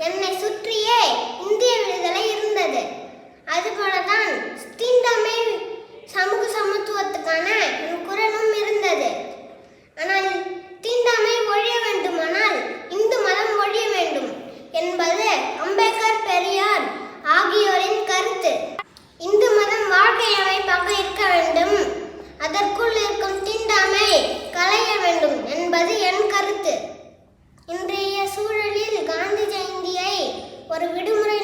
என்னை சுற்றியே இந்திய விடுதலை இருந்தது. அதுபோலதான் தீண்டாமை சமூக சமத்துவத்துக்கான என் குரலும் இருந்தது. ஆனால் தீண்டாமை ஒழிய வேண்டுமானால் இந்து மதம் ஒழிய வேண்டும் என்பது அம்பேத்கர், பெரியார் ஆகியோரின் கருத்து. இந்து மதம் வாழ்க்கை அமைப்பாக இருக்க வேண்டும், அதற்குள் இருக்கும் தீண்டாமை களைய வேண்டும் என்பது என் கருத்து. இன்றைய சூழலில் காந்தி ஜெயந்தியை ஒரு விடுமுறை